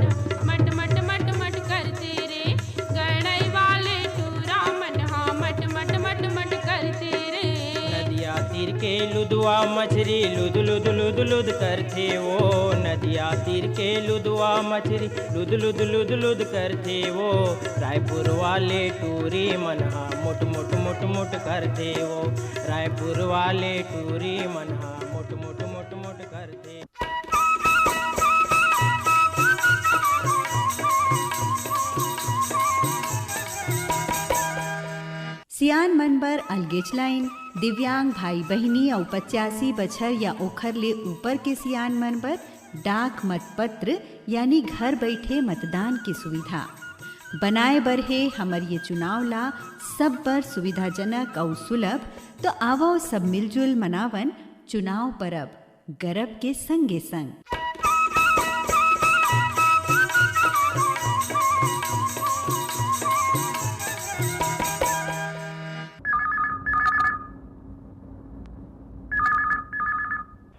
D: मट मट मट मट करते रे, गड़ई वाले टूरा मन हाँ मट मट मट मट करते रे।
N: नदिया तीर के लुदवा मछली लुद लुद लुद लुद करते वो, नदिया तीर के लुदवा मछली लुद लुद लुद लुद करते वो, रायपुर वाले टूरी मनहा मुट मुट मुट मुट करते वो, रायपुर वाले टूरी मनहा मुट मुट मुट मुट करते।
F: सियान मनबर अलगेच लाइन दिव्यांग भाई बहनी और 85 बछर या ओखर ले ऊपर के सियान मनबर डाक मतपत्र यानी घर बैठे मतदान की सुविधा बनाए बर है। हमर ये चुनाव ला सब पर सुविधाजनक और सुलभ, तो आवो सब मिलजुल मनावन चुनाव परब गरब के संगे संग।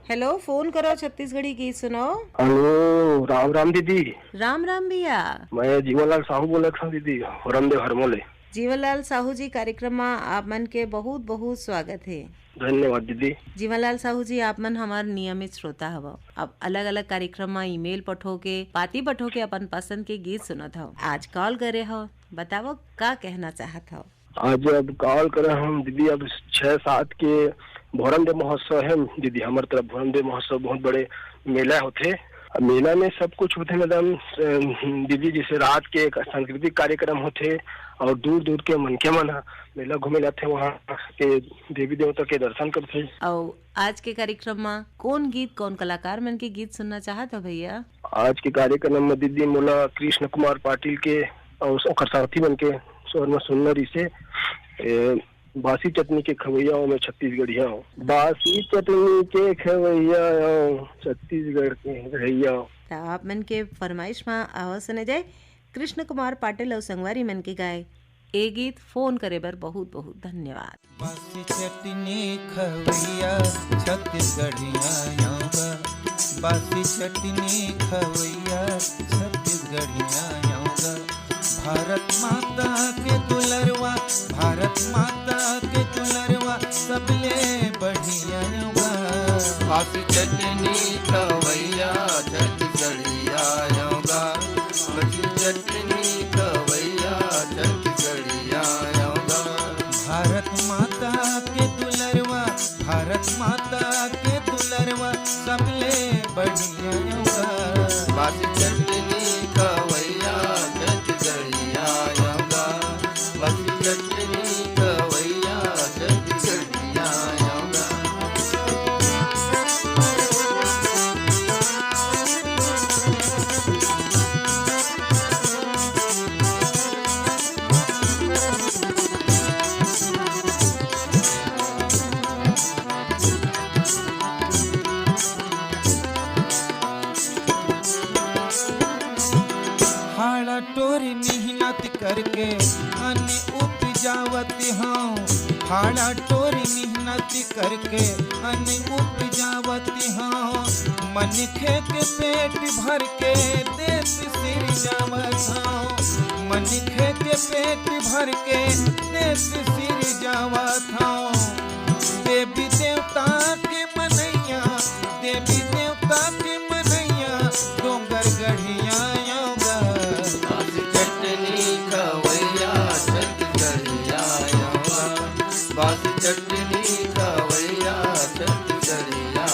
A: हेलो, फोन करो छत्तीसगढ़ी गीत सुनाओ।
O: हेलो, राम राम दीदी।
A: राम राम भैया,
O: मैं जीवनलाल साहू बोले दीदी हरमदेव हरमोले।
A: जीवनलाल साहू जी कार्यक्रम में आप मन के बहुत बहुत स्वागत है।
O: धन्यवाद दीदी।
A: जीवनलाल साहू जी, आप मन हमार नियमित श्रोता हव। अब अलग अलग कार्यक्रम में ईमेल पठो के पाती पठो के अपन पसंद के गीत सुनत हो। आज कॉल करे हो, बताओ का कहना चाहत हो।
O: आज अब कॉल करे हम दीदी, अब 6-7 के भोरमदेव महोत्सव है दीदी। हमारे तरफ भोरमदेव महोत्सव बहुत बड़े मेला होते। मेला में सब कुछ होते मैडम दीदी, जैसे रात के सांस्कृतिक कार्यक्रम होते और दूर दूर के मन के मन मेला घूमे जाते, वहाँ के देवी देवता के दर्शन करते।
A: और आज के कार्यक्रम में कौन गीत कौन कलाकार मन के गीत सुनना चाहत हो भैया?
O: आज के कार्यक्रम में दीदी मोला कृष्ण कुमार पाटिल के और साथी बन के स्वर में सुनना से बासी चटनी के खवैया में छत्तीसगढ़िया, बासी चटनी के खवैया छत्तीसगढ़ के रहिया।
A: आप मन के फरमाइश में आवाज सुने जाए कृष्ण कुमार पाटिल और संगवारी मन के गाए ए गीत। फोन करे बर बहुत बहुत धन्यवाद।
P: बासी चटनी खवैया छत्तीसगढ़िया, बासी चटनी खवैया छत्तीसगढ़िया। भारत माता के दुलरवा, भारत माता के दुलरवा सबले बढ़िया। बासी चटनी खवैया छत्तीसगढ़िया, बासी चटनी खवैया छत्तीसगढ़िया। भारत माता के दुलरवा, भारत माता के दुलरवा सबले बढ़िया। बासी चटनी खवैया छत्तीसगढ़िया, बासी चटनी खवैया छत्तीसगढ़िया। हाड़ा टोरी मेहनत करके अन्न उपजावत हूँ, हाड़ा टोरी मेहनत करके अन्न उपजावत हूँ। मन खे के पेट भर के देश सिरजावत हूँ, मन खे के पेट भर के देश सिरजावत हूँ। देवी देवता के मनैया, देवी देवता के मनैया डोंगर गढ़िया। बासी चटनी खवैया छत्तीसगढ़िया।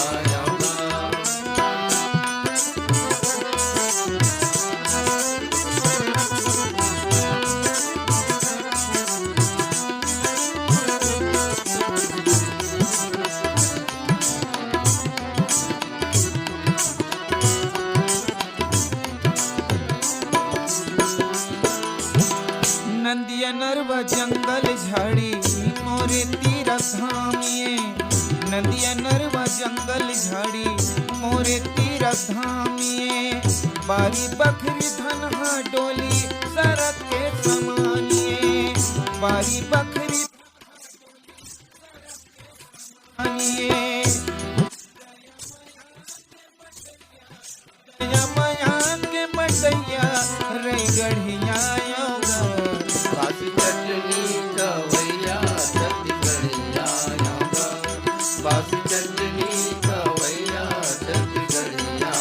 P: नंदिया नरवा जंगल झाड़ी मोरे तीरथ धाम मोरे तीरथ धामिए बारी बखरी धनहा डोली सरक के समानिए बारी बखरी समानिए माया के बटैया रे गढ़िया
Q: बासी चटनी कवैया छत्तीसगढ़िया बासी चटनी कवैया छत्तीसगढ़िया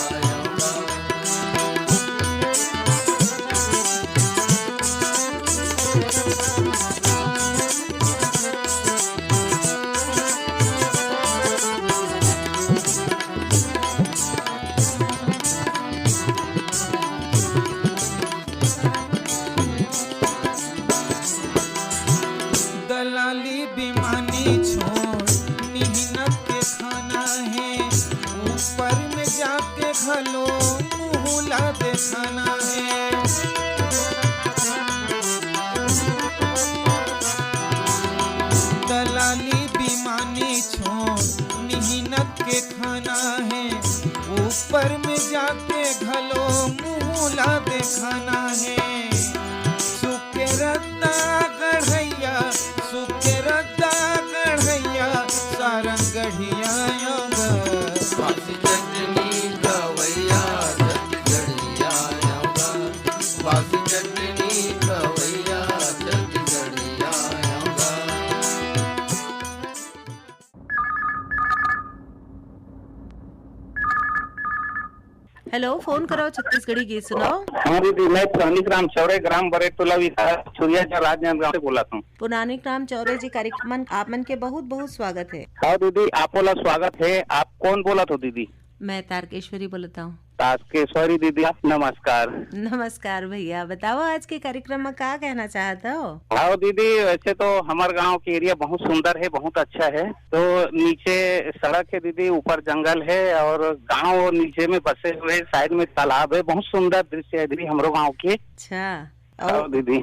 P: दलाली बेमानी छोड़ मेहनत के खाना है ऊपर में जाके घलो मुहला दिखाना है दलाली बेमानी छोड़ मेहनत के खाना है ऊपर में जाके घलो मुहला दिखाना है सुके रत्ता गढ़ैया सुके रत्ता गढ़ैया सारंग गढ़िया
Q: बासी चटनी कवैया छत्तीसगढ़िया बासी चटनी कवैया छत्तीसगढ़िया
A: हेलो, फोन करो, छत्तीसगढ़ी गीत सुनाओ।
L: हाँ दीदी, मैं पुरानी ग्राम चौरे ग्राम बरे टोला विकास छुरिया राजनांदगांव से बोला था।
A: पुरानी ग्राम चौरे जी कार्यक्रम आप मन के बहुत बहुत स्वागत है।
L: हाँ दीदी, आप बोला स्वागत है। आप कौन बोला तो दीदी?
A: मैं तारकेश्वरी बोलता हूँ।
L: तारकेश्वरी दीदी, नमस्कार।
A: नमस्कार भैया, बताओ आज के कार्यक्रम में क्या कहना चाहते हो?
L: हाँ दीदी, वैसे तो हमारे गांव की एरिया बहुत सुंदर है, बहुत अच्छा है। तो नीचे सड़क है दीदी, ऊपर जंगल है और गांव नीचे में बसे हुए, साइड में तालाब है। बहुत सुंदर दृश्य है दीदी हमारे गाँव के।
A: अच्छा
L: और दीदी,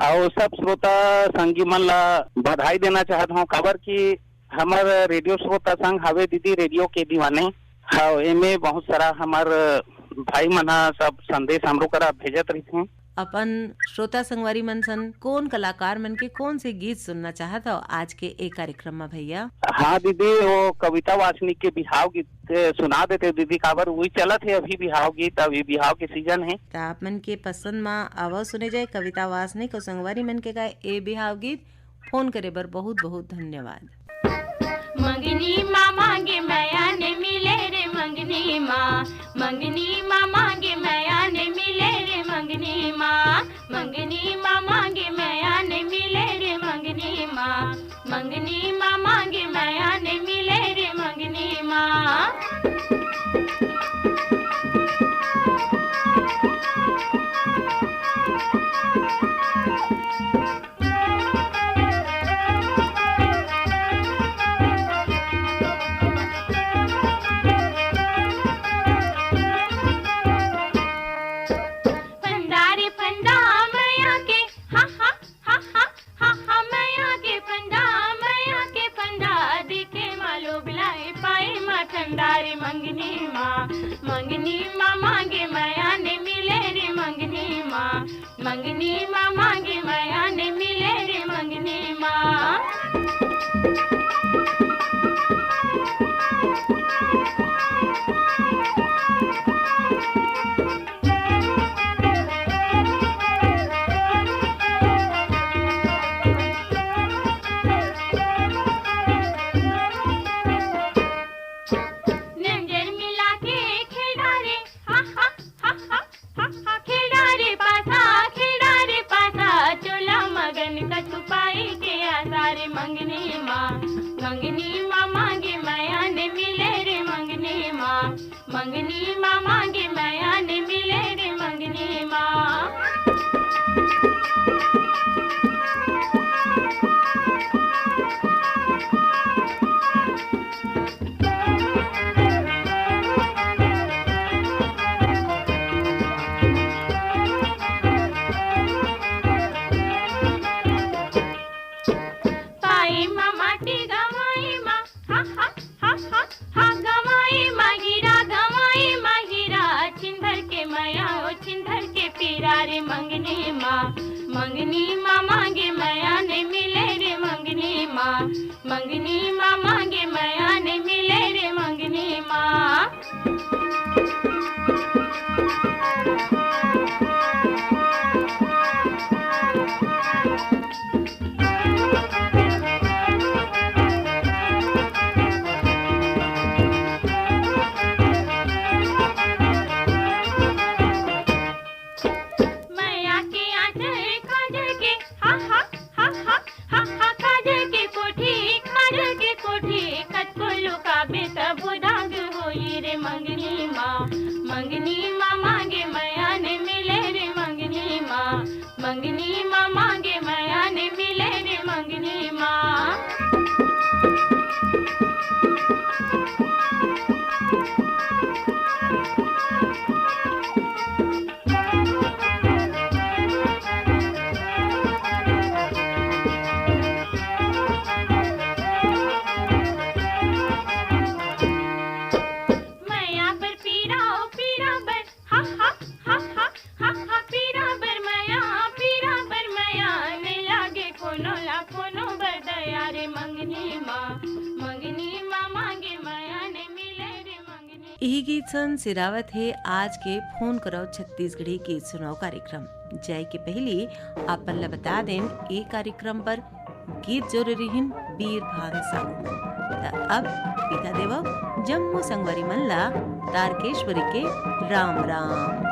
L: और सब श्रोता संगी मन ला बधाई देना चाहता हूँ, खबर की हमारे रेडियो श्रोता संघ हवे दीदी, रेडियो के दीवाने। हाँ, एमे बहुत सारा हमार भाई मना सब संदेश हमरो करा भेजत रही थे।
A: अपन श्रोता संगवारी मन सन कौन कलाकार मन के कौन से गीत सुनना चाहता हो आज के एक कार्यक्रम में भैया?
L: हाँ दीदी, वो कविता वासनिक के बिहाव गीत सुना देते दीदी, काबर वही चलत है अभी बिहाव गीत, अभी बिहाव के सीजन है।
A: तो आप मन के पसंद में आवाज सुने जाए कविता वासनिक और संगवारी मन के गाए ए बिहाव गीत। फोन करे बर बहुत बहुत धन्यवाद।
D: मंगनी माँ मांगे मैया ने मिले रे मंगनी माँ, मंगनी माँ मांगे मैया ने मिले रे मंगनी माँ, मंगनी माँ मांगे मैया ने मिले रे मंगनी माँ, मंगनी माँ मांगे मैया ने मिले रे मंगनी माँ। ठंडारी मंगनी माँ, मंगनी माँ मांगे मैया ने मिले रे मंगनी माँ, मंगनी माँ मांगे मैया ने मिले रे मंगनी माँ। मंगनी माँ, मंगनी माँ मांगे मैया ने मिले रे मंगनी माँ, मंगनी माँ मांगे मैया ने मिले रे मंगनी माँ। माटी गवाई माँ, हा हा हा हा हा गवाई माँ गिरा मैया रे मंगनी माँ मांगे मैया ने मिले रे मंगनी माँ मांगे मैया ने मिले रे मंगनी माँ। मंगनी माँ मांगे मैया ने मिले रे मंगनी माँ मांगे मैया ने मिले रे मंगनी माँ।
A: यही गीत सन सिरावत है आज के फोन करो छत्तीसगढ़ी गीत सुनाओ कार्यक्रम। जाय के पहले आपन ला बता दें ये कार्यक्रम पर गीत जरूरी हिन बीर भान साहू। अब पिता देव जम्मू संगवारी मन ला तारकेश्वरी के राम राम।